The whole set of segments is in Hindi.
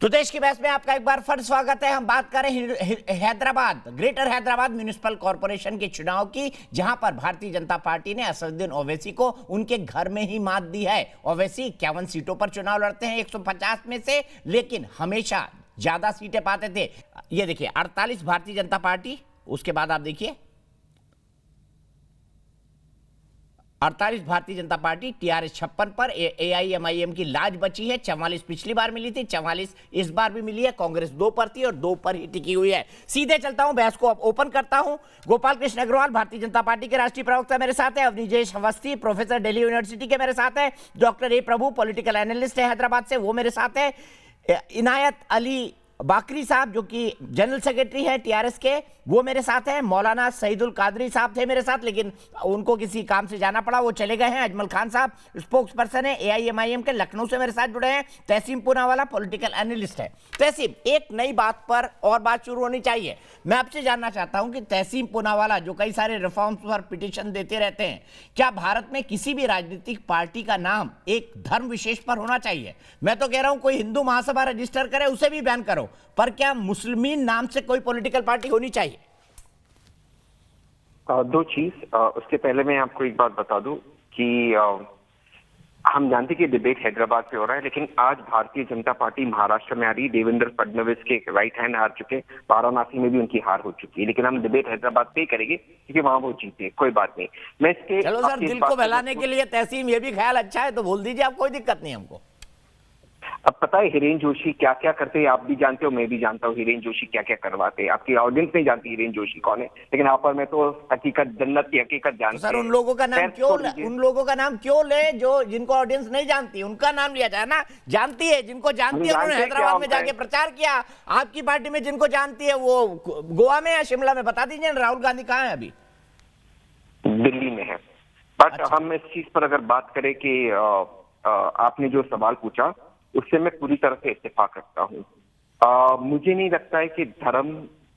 तो देश की बहस में आपका एक बार फिर स्वागत है। हम बात करें Hyderabad, greater Hyderabad municipal corporation के चुनाव की, जहां पर भारतीय जनता पार्टी ने असदुद्दीन ओवैसी को उनके घर में ही मात दी है। ओवैसी 51 सीटों पर चुनाव लड़ते हैं 150 में से, लेकिन हमेशा ज्यादा सीटें पाते थे। ये देखिए 48 भारतीय जनता पार्टी, उसके बाद आप देखिए 48 भारतीय जनता पार्टी, टीआरएस 56 पर, एआईएमआईएम की लाज बची है। 44 पिछली बार मिली थी, 44 इस बार भी मिली है। कांग्रेस 2 पर थी और 2 पर ही टिकी हुई है। सीधे चलता हूं, बहस को अब ओपन करता हूं। गोपाल कृष्ण अग्रवाल भारतीय जनता पार्टी के राष्ट्रीय प्रवक्ता मेरे साथ है। अवनीजेश अवस्थी प्रोफेसर दिल्ली यूनिवर्सिटी के मेरे साथ है। Doctor A Prabhu political analyst है हैदराबाद से, वो मेरे साथ है। इनायत अली बाकरी साहब जो कि जनरल सेक्रेटरी है टीआरएस के, वो मेरे साथ हैं। मौलाना सईदुल कादरी साहब थे मेरे साथ, लेकिन उनको किसी काम से जाना पड़ा, वो चले गए हैं। अजमल खान साहब स्पोक्स पर्सन है एआईएमआईएम के, लखनऊ से मेरे साथ जुड़े हैं। तहसीम पूनावाला पॉलिटिकल एनालिस्ट है। तहसीम, एक नई बात पर और बात शुरू होनी चाहिए। मैं आपसे जानना चाहता हूं कि तहसीम पूनावाला जो कई सारे रिफॉर्म्स पर पिटीशन देते रहते हैं, क्या भारत में किसी भी राजनीतिक पार्टी का नाम एक धर्म विशेष पर होना चाहिए? मैं तो कह रहा हूं कोई हिंदू महासभा रजिस्टर करे, उसे भी बैन करो, पर क्या मुस्लिमीन नाम से कोई पॉलिटिकल पार्टी होनी चाहिए? दो चीज, उसके पहले मैं आपको एक बात बता दूं कि हम जानते कि डिबेट हैदराबाद पे हो रहा है, लेकिन आज भारतीय जनता पार्टी महाराष्ट्र में आ रही। देवेंद्र फडणवीस के राइट हैंड हार चुके, वाराणसी में भी उनकी हार हो चुकी है, लेकिन हम डिबेट हैदराबाद पे ही करेंगे क्योंकि वहां वो जीते। कोई बात नहीं, मैं इसके चलो सर, दिल को बहलाने के लिए तहसीम ये भी ख्याल अच्छा है तो बोल दीजिए, आप, कोई दिक्कत नहीं हमको। अब पता है हिरेन जोशी क्या क्या करते हैं, आप भी जानते हो, मैं भी जानता हूँ हिरेन जोशी क्या क्या करवाते हैं। आपकी ऑडियंस नहीं जानती हिरेन जोशी कौन है, लेकिन यहाँ पर मैं तो हकीकत, जन्नत की हकीकत जानता हूँ। सर उन लोगों का नाम क्यों ले जो जिनको ऑडियंस नहीं जानती, उनका नाम लिया जाए ना। जानती है, जिनको जानती है उन्होंने हैदराबाद में जाके प्रचार किया। आपकी पार्टी में जिनको जानती है वो गोवा में या शिमला में, बता दीजिए। राहुल गांधी कहाँ है अभी? दिल्ली में है। बट अच्छा। हम इस चीज पर अगर बात करें कि आपने जो सवाल पूछा उससे मैं पूरी तरह से इत्तेफाक रखता हूँ। मुझे नहीं लगता है कि धर्म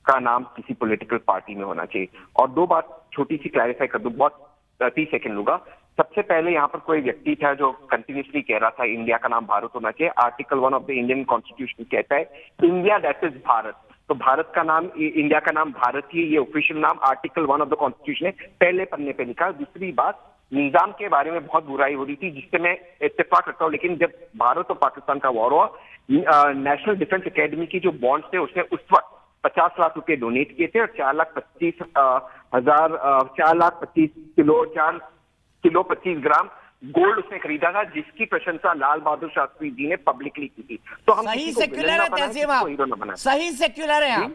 का नाम किसी पॉलिटिकल पार्टी में होना चाहिए। और दो बात छोटी सी क्लैरिफाई कर दूं, बहुत 30 सेकंड लूंगा। सबसे पहले यहाँ पर कोई व्यक्ति था जो कंटिन्यूसली कह रहा था इंडिया का नाम भारत होना चाहिए। Article 1 of the Indian constitution कहता है इंडिया दैट इज भारत। तो भारत का नाम, इंडिया का नाम भारत ही, ये ऑफिशियल नाम आर्टिकल 1 ऑफ द कॉन्स्टिट्यूशन है, पहले पन्ने पे लिखा। दूसरी बात, निजाम के बारे में बहुत बुराई हो रही थी जिससे मैं इत्तेफाक रखता हूँ, लेकिन जब भारत और पाकिस्तान का वॉर हुआ, नेशनल डिफेंस एकेडमी की जो बॉन्ड्स थे उसने उस वक्त 50 लाख रुपए डोनेट किए थे और 4,25,000 4,25 किलो 4 किलो 25 ग्राम गोल्ड उसने खरीदा था, जिसकी प्रशंसा लाल बहादुर शास्त्री जी ने पब्लिकली की थी। तो हम सही सेक्युलर है तहसीम आप, सही सेक्युलर है आप,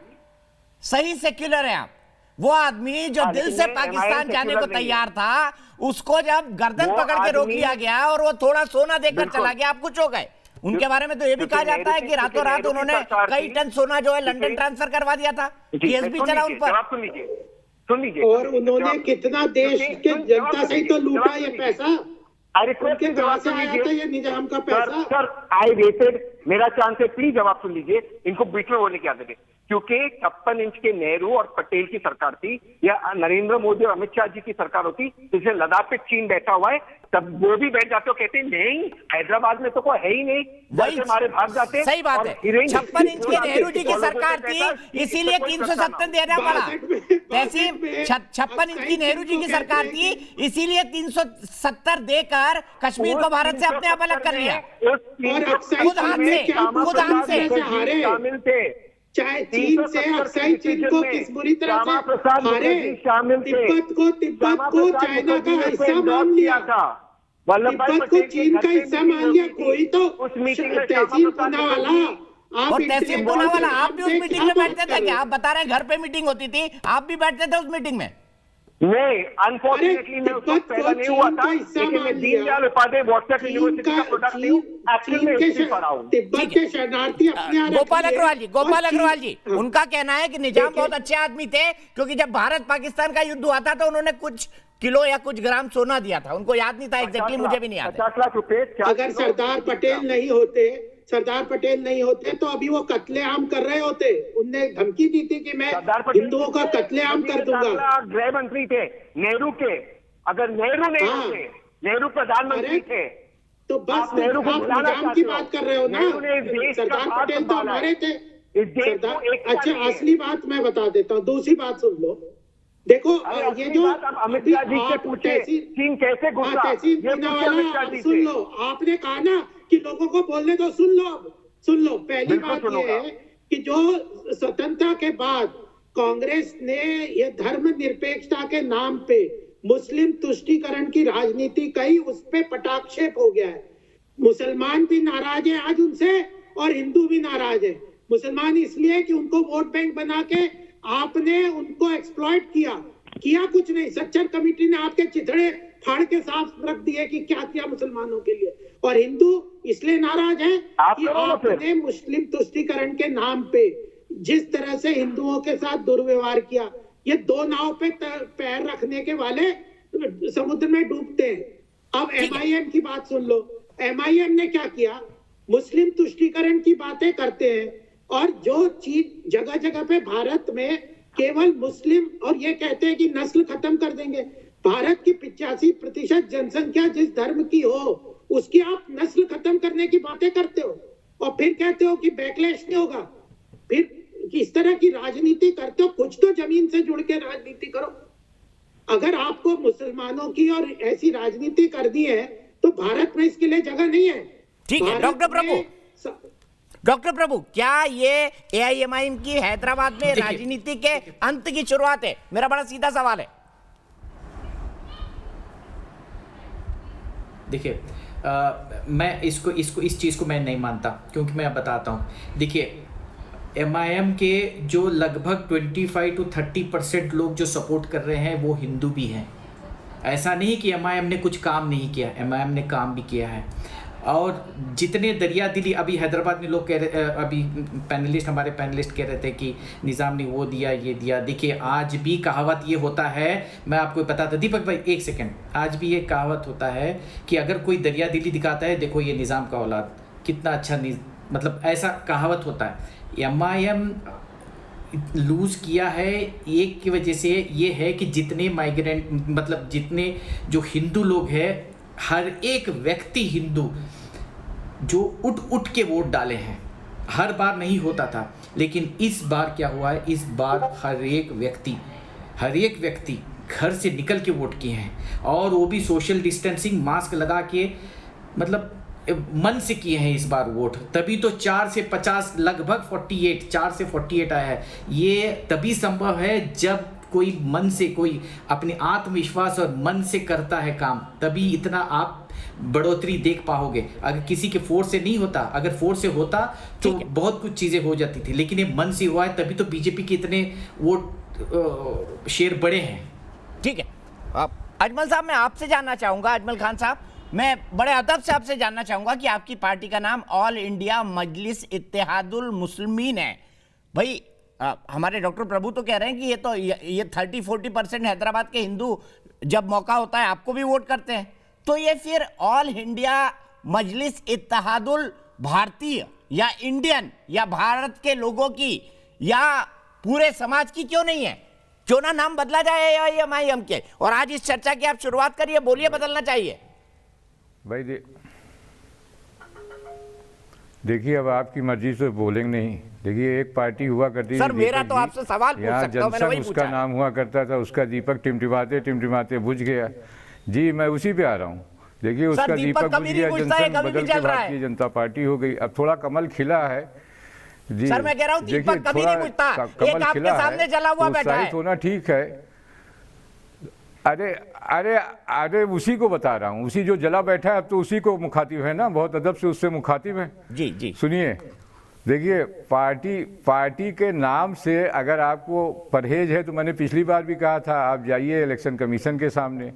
सही सेक्युलर है आप। वो आदमी जो दिल से पाकिस्तान जाने को तैयार था, उसको जब गर्दन पकड़ के रोक लिया गया और वो थोड़ा सोना देकर चला गया, आप कुछ हो गए। उनके बारे में तो ये भी कहा जाता है कि रातों रात उन्होंने कई टन सोना जो है लंदन ट्रांसफर करवा दिया था। केस भी चला उन पर। सुन लीजिए, और उन्होंने कितना देश के जनता से तो लूटा ये पैसा। अरे उनके कहां से आया था ये निजाम का पैसा? सर आई वेटेड, मेरा चांस है, प्लीज जवाब सुन लीजिए। इनको बीच में बोलने की आदत है, क्योंकि 56 इंच के नेहरू और पटेल की सरकार थी, या नरेंद्र मोदी और अमित शाह जी की सरकार होती, जिसमें लद्दाख पे चीन बैठा हुआ है, तब वो भी बैठ जाते हो, कहते नहीं हैदराबाद में तो कोई है ही नहीं, वही हमारे भाग जाते। सही बात है, 56 इंच की नेहरू जी की सरकार थी, इसीलिए 370 देना पड़ा। तहसीम, 56 इंच की नेहरू जी की सरकार थी, इसीलिए 370 देकर कश्मीर को भारत से अपने आप अलग कर लिया। खुद हाथ से शामिल थे, चाहे चीन से अक्साई चीन को किस बुरी तरह से हारे, तिब्बत को चाइना का हिस्सा मान लिया था, तिब्बत को चीन का हिस्सा मान लिया। कोई तो तहसीम पूनावाला, और तहसीम पूनावाला आप भी उस मीटिंग में बैठते थे क्या? आप बता रहे हैं घर पे मीटिंग होती थी, आप भी बैठते थे उस मीटिंग में? नहीं, अनफॉर्चुनेटली मैं उसको पहला नहीं हुआ था, लेकिन मैं दीनदयाल उपाध्याय व्हाट्सएप यूनिवर्सिटी का प्रोडक्ट नहीं हूँ, एक्चुअली मैं हिस्ट्री पढ़ा हूँ। तिब्बत के शरणार्थी अपने गोपाल अग्रवाल जी, उनका कहना है कि निजाम बहुत अच्छे आदमी थे, क्योंकि जब भारत पाकिस्तान का युद्ध हुआ था तो उन्होंने कुछ किलो या कुछ ग्राम सोना दिया था। उनको याद नहीं था एग्जैक्टली, मुझे भी नहीं याद। 50 लाख रुपए। अगर सरदार पटेल नहीं होते तो अभी वो कत्लेआम कर रहे होते। उनने धमकी दी थी कि मैं हिंदुओं का कत्लेआम कर दूंगा। गृह मंत्री थे नेहरू के, अगर नेहरू नहीं होते, नेहरू प्रधानमंत्री थे, तो बस नेहरू को आप बुलाना निजाम की चाहते हो। बात कर रहे हो नेहरू ने इस ना। देश का सरदार हाथ पटेल तो संभाला हमारे है। थे। इस देश को एकता अच्छा, नहीं है। असली बात मैं बता देता हूँ, दूसरी बात सुन लो। देखो अरे ये असली जो बात आप अमित शाह जी से पूछे, चीन कैसे घुसा, तहसीन ये पूछने पूछे अमित शाह वाला जी सुन से। लो, आपने कहा ना कि लोगों को बोलने दो, सुन लो अब, सुन लो। पहली बिल्कुल बात सुनूंगा। ये है कि जो स्वतंत्रता के बाद कांग्रेस ने ये धर्मनिरपेक्षता के नाम पे मुस्लिम तुष्टीकरण की राजनीति कही, उस पे पटाक्षेप हो गया है। मुसलमान भी नाराज है आज उनसे और हिंदू भी नाराज है। मुसलमान इसलिए कि उनको वोट बैंक बना के आपने उनको एक्सप्लॉइट किया कुछ नहीं। सच्चर कमेटी ने आपके चिथड़े फाड़ के साफ रख दिए कि क्या किया मुसलमानों के लिए। और हिंदू इसलिए नाराज है कि आपने मुस्लिम तुष्टीकरण के नाम पे जिस तरह से हिंदुओं के साथ दुर्व्यवहार किया, ये दो नाव पे पैर रखने के वाले समुद्र में डूबते हैं। अब MIM की बात सुन लो। MIM ने क्या किया, मुस्लिम तुष्टीकरण की बातें करते हैं और जो चीज जगह जगह पे भारत में केवल मुस्लिम, और ये कहते हैं कि नस्ल खत्म कर देंगे। भारत की 85% जनसंख्या जिस धर्म की हो उसकी आप नस्ल खत्म करने की बातें करते हो और फिर कहते हो कि बैकलैश नहीं होगा। फिर इस तरह की राजनीति करते हो, कुछ तो जमीन से जुड़ के राजनीति करो। अगर आपको मुसलमानों की और ऐसी राजनीति करनी है तो भारत में इसके लिए जगह नहीं है। ठीक है डॉक्टर प्रभु, क्या ये AIMIM की हैदराबाद में राजनीति के अंत की शुरुआत है? मेरा बड़ा सीधा सवाल है। देखिए मैं इस चीज़ को मैं नहीं मानता, क्योंकि मैं बताता हूँ। देखिए MIM के जो लगभग 25 to 30% लोग जो सपोर्ट कर रहे हैं वो हिंदू भी हैं। ऐसा नहीं कि MIM ने कुछ काम नहीं किया, MIM ने काम भी किया है। और जितने दरिया दिली अभी हैदराबाद में लोग कह रहे, अभी हमारे पैनलिस्ट कह रहे थे कि निज़ाम ने वो दिया ये दिया। देखिए आज भी कहावत ये होता है, मैं आपको बताता, दीपक भाई एक सेकंड, आज भी ये कहावत होता है कि अगर कोई दरिया दिली दिखाता है, देखो ये निज़ाम का औलाद कितना अच्छा, मतलब ऐसा कहावत होता है। MIM लूज़ किया है एक की वजह से ये है कि जितने माइग्रेंट, मतलब जितने जो हिंदू लोग हैं, हर एक व्यक्ति हिंदू जो उठ के वोट डाले हैं। हर बार नहीं होता था, लेकिन इस बार क्या हुआ है, इस बार हर एक व्यक्ति घर से निकल के वोट किए हैं, और वो भी सोशल डिस्टेंसिंग, मास्क लगा के, मतलब मन से किए हैं इस बार वोट। तभी तो 4 से 50 लगभग 4 से 48 आया है। ये तभी संभव है जब कोई मन से, कोई अपने आत्मविश्वास और मन से करता है काम, तभी इतना आप बढ़ोतरी देख पाओगे। अगर किसी के फोर्स से नहीं होता, अगर फोर्स से होता तो बहुत कुछ चीज़ें हो जाती थी, लेकिन ये मन से हुआ है, तभी तो बीजेपी के इतने वोट शेयर बड़े हैं। ठीक है, अब अजमल साहब मैं आपसे जानना चाहूँगा, अजमल खान साहब, मैं बड़े अदब से आपसे जानना चाहूँगा कि आपकी पार्टी का नाम ऑल इंडिया मजलिस इत्तेहादुल मुस्लिमीन है। भाई हमारे डॉक्टर प्रभु तो कह रहे हैं कि ये 30-40% हैदराबाद के हिंदू जब मौका होता है आपको भी वोट करते हैं, तो ये फिर ऑल इंडिया मजलिस इत्तेहादुल भारतीय या इंडियन या भारत के लोगों की या पूरे समाज की क्यों नहीं है? क्यों ना नाम बदला जाए AIMIM के? और आज इस चर्चा की आप शुरुआत करिए, बोलिए बदलना चाहिए। भाई देखिए अब आपकी मर्जी से बोलेंगे नहीं। देखिए एक पार्टी हुआ करती थी, सर मेरा तो आपसे सवाल पूछ सकता हूं, मैंने वही उसका नाम हुआ करता था, उसका दीपक टिमटिमाते बुझ गया। जी मैं उसी पे आ रहा हूँ। देखिए उसका दीपक बुझ गया, जनसंघ बदल के भारतीय जनता पार्टी हो गई। अब थोड़ा कमल खिला है जी। सर मैं कह रहा हूँ दीपक कभी नहीं बुझता, एक आपके सामने जला हुआ बैठा है। होना ठीक है। अरे उसी को बता रहा हूँ, उसी जो जला बैठा है, अब तो उसी को मुखातिब है ना, बहुत अदब से उससे मुखातिब है। जी सुनिए, देखिए पार्टी के नाम से अगर आपको परहेज है तो मैंने पिछली बार भी कहा था, आप जाइए इलेक्शन कमीशन के सामने,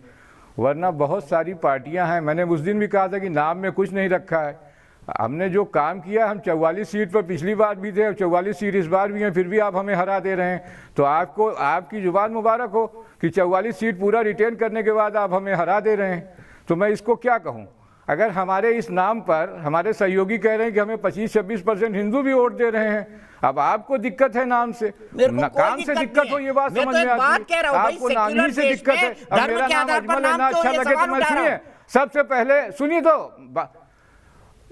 वरना बहुत सारी पार्टियां हैं। मैंने उस दिन भी कहा था कि नाम में कुछ नहीं रखा है। हमने जो काम किया, हम 44 सीट पर पिछली बार भी थे, 44 सीट इस बार भी हैं, फिर भी आप हमें हरा दे रहे हैं। तो आपको आपकी जुबान मुबारक हो कि 44 सीट पूरा रिटेन करने के बाद आप हमें हरा दे रहे हैं। तो मैं इसको क्या कहूँ? अगर हमारे इस नाम पर हमारे सहयोगी कह रहे हैं कि हमें 25-26% हिंदू भी वोट दे रहे हैं, अब आपको दिक्कत है नाम से, काम से दिक्कत हो, ये बात समझ में आती है। आपको नाम ही से दिक्कत है। अब मेरा नाम अजमल है ना, अच्छा लगे तो मैं, सुनिए सबसे पहले सुनिए तो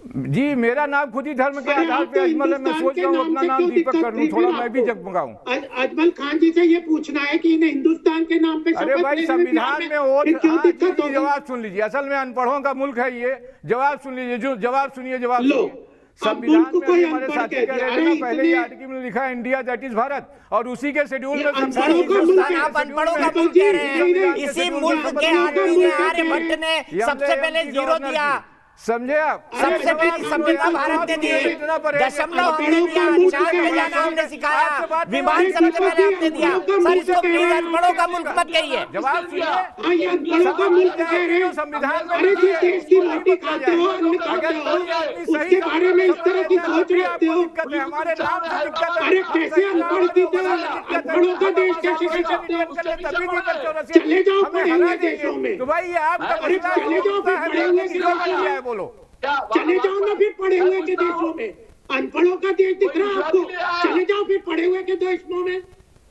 जी मेरा नाम खुद ही धर्म के आधार पे अजमल है, मैं सोच रहा हूँ अपना नाम दीपक कर लूँ, थोड़ा मैं भी जगमगाऊं। अजमल खान जी से ये पूछना है कि इन्हें हिंदुस्तान के नाम पे अरे भाई संविधान में वोट, क्यों दिक्कत होगी? जवाब सुन लीजिए, असल में अनपढ़ों का मुल्क है ये, जवाब सुन लीजिए, जो जवाब सुनिए, जवाब सुनिए। संविधान में हमारे साथी कह रहे थे पहले ही आर्टिकल में लिखा है इंडिया दैट इज भारत, और उसी के शेड्यूल में आप अनपढ़ों का मुल्क कह रहे हैं। इसी मुल्क के आदमी ने आर्यभट्ट ने सबसे पहले 0 दिया, समझे आप? सबसे पहली संविधा भारत ने दी, दशमलव हमने दिया, चांद पे जाना हमने सिखाया, विमान सबसे पहले आपने दिया। सर इसको प्लीज अनपढ़ों का मुल्क मत कहिए। जवाब सुनिए, अनपढ़ों का मुल्क कह रहे हैं। संविधान में अरे जिस देश की रोटी खाते हो, अन्न खाते हो, उसके बारे में इस तरह की सोच रखते हो। हमारे नाम से दिक्कत है। अरे कैसे अनपढ़ की तरह अनपढ़ों का देश कैसे कह सकते हो? चले जाओ पढ़े हुए देशों में। तो भाई ये आपका अरे चले जाओ फिर पढ़े हुए के देशों में, बोलो, चले जाओ ना फिर पढ़े हुए के देशों में। अनपढ़ों का देश दिख रहा है आपको? चले जाओ फिर पढ़े हुए के देशों में।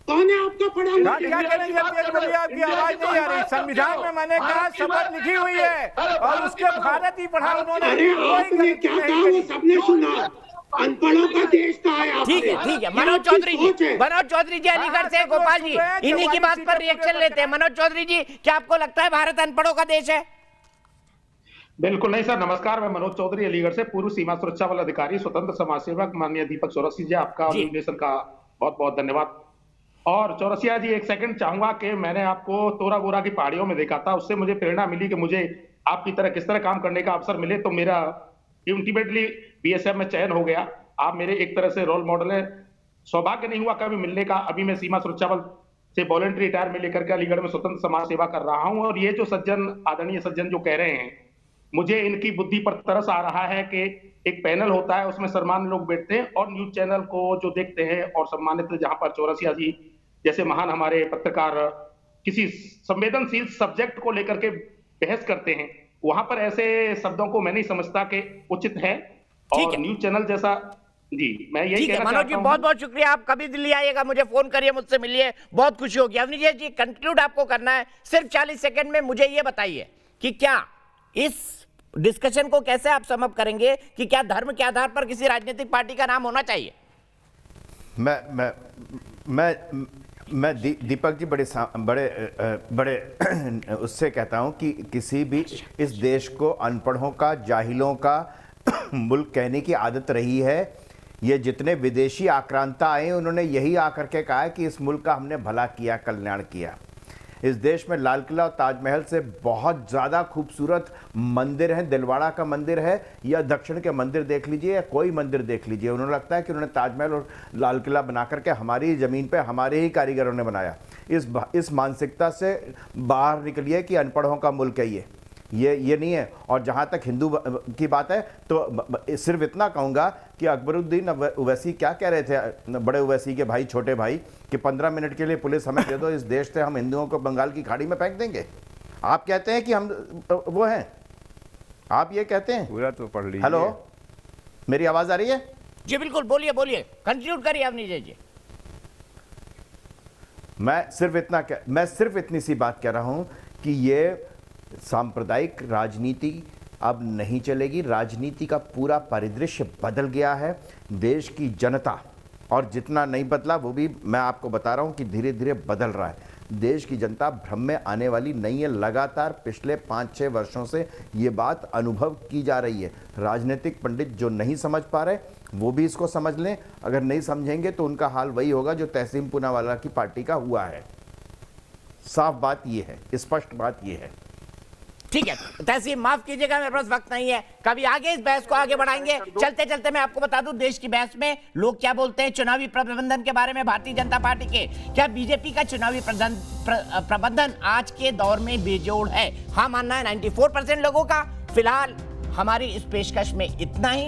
कौन है आपका पढ़ा हुआ? क्या करेंगे? आपकी आवाज नहीं आ रही। संविधान में मैंने कहा शपथ लिखी हुई है और उसके भारत ही पढ़ा उन्होंने। अरे आपने क्या कहा वो सबने सुना। अनपढ़ों का देश कहा है आपने। ठीक है मनोज चौधरी जी अलीगढ़ से, गोपाल जी इन्हीं की बात पर रिएक्शन लेते हैं। मनोज चौधरी जी, क्या आपको लगता है भारत अनपढ़ों का देश है? बिल्कुल नहीं सर। नमस्कार, मैं मनोज चौधरी अलीगढ़ से, पूर्व सीमा सुरक्षा बल अधिकारी, स्वतंत्र समाज सेवक, माननीय दीपक चौरसिया जी, आपका और नेशन का बहुत बहुत धन्यवाद। और चौरसिया जी, एक सेकंड चाहूंगा कि मैंने आपको तोरा बोरा की पहाड़ियों में देखा था, उससे मुझे प्रेरणा मिली कि मुझे आपकी तरह किस तरह काम करने का अवसर मिले, तो मेरा अल्टीमेटली बीएसएफ में चयन हो गया। आप मेरे एक तरह से रोल मॉडल है। सौभाग्य नहीं हुआ कभी मिलने का। अभी मैं सीमा सुरक्षा बल से वॉलंटरी रिटायर में लेकर के अलीगढ़ में स्वतंत्र समाज सेवा कर रहा हूं। और ये जो सज्जन, आदरणीय सज्जन जो कह रहे हैं, मुझे इनकी बुद्धि पर तरस आ रहा है कि एक पैनल होता है, उसमें सम्मानित लोग बैठते हैं और न्यूज चैनल को जो देखते हैं और सम्मानित, जहां पर चौरसिया जी जैसे महान हमारे पत्रकार किसी संवेदनशील सब्जेक्ट को लेकर के बहस करते हैं, वहां पर ऐसे शब्दों को मैं नहीं समझता कि उचित है। और न्यूज चैनल जैसा, जी मैं यही कहना मनोज जी, बहुत बहुत शुक्रिया। आप कभी दिल्ली आइएगा, मुझे फोन करिए, मुझसे मिलिए, बहुत खुशी होगी। अवनीश जी, कंक्लूड आपको करना है, सिर्फ 40 सेकंड में मुझे ये बताइए कि क्या इस डिस्कशन को कैसे आप समअप करेंगे कि क्या धर्म के आधार पर किसी राजनीतिक पार्टी का नाम होना चाहिए? मैं दीपक जी बड़े उससे कहता हूं कि किसी भी इस देश को अनपढ़ों का, जाहिलों का मुल्क कहने की आदत रही है। ये जितने विदेशी आक्रांता आए उन्होंने यही आकर के कहा है कि इस मुल्क का हमने भला किया, कल्याण किया। इस देश में लाल किला और ताजमहल से बहुत ज़्यादा खूबसूरत मंदिर हैं। दिलवाड़ा का मंदिर है या दक्षिण के मंदिर देख लीजिए या कोई मंदिर देख लीजिए, उन्होंने लगता है कि उन्होंने ताजमहल और लाल किला बना करके हमारी ज़मीन पे हमारे ही कारीगरों ने बनाया। इस मानसिकता से बाहर निकलिए कि अनपढ़ों का मुल्क है ये नहीं है। और जहाँ तक हिंदू की बात है तो सिर्फ इतना कहूँगा कि अकबरुद्दीन ओवैसी क्या कह रहे थे, बड़े ओवैसी के भाई, छोटे भाई, कि 15 मिनट के लिए पुलिस हमें दे दो, इस देश से हम हिंदुओं को बंगाल की खाड़ी में फेंक देंगे। आप कहते हैं कि हम वो हैं, आप ये कहते हैं? पूरा तो पढ़ लीजिए। हेलो, मेरी आवाज़ आ रही है? जी बिल्कुल, बोलिए, कंक्लूड करिए अवनीश जी। मैं सिर्फ इतनी सी बात कह रहा हूँ कि ये सांप्रदायिक राजनीति अब नहीं चलेगी। राजनीति का पूरा परिदृश्य बदल गया है। देश की जनता, और जितना नहीं बदला वो भी मैं आपको बता रहा हूं कि धीरे धीरे बदल रहा है। देश की जनता भ्रम में आने वाली नहीं है। लगातार पिछले 5-6 वर्षों से ये बात अनुभव की जा रही है। राजनीतिक पंडित जो नहीं समझ पा रहे वो भी इसको समझ लें। अगर नहीं समझेंगे तो उनका हाल वही होगा जो तहसीन पूनावाला की पार्टी का हुआ है। साफ बात ये है, स्पष्ट बात ये है। ठीक है, तहसीन माफ कीजिएगा, मेरे पास वक्त नहीं है। कभी आगे इस बहस को आगे बढ़ाएंगे। चलते चलते मैं आपको बता दूं, देश की बहस में लोग क्या बोलते हैं चुनावी प्रबंधन के बारे में भारतीय जनता पार्टी के। क्या बीजेपी का चुनावी प्रबंधन आज के दौर में बेजोड़ है? हाँ मानना है 94% लोगों का। फिलहाल हमारी इस पेशकश में इतना ही।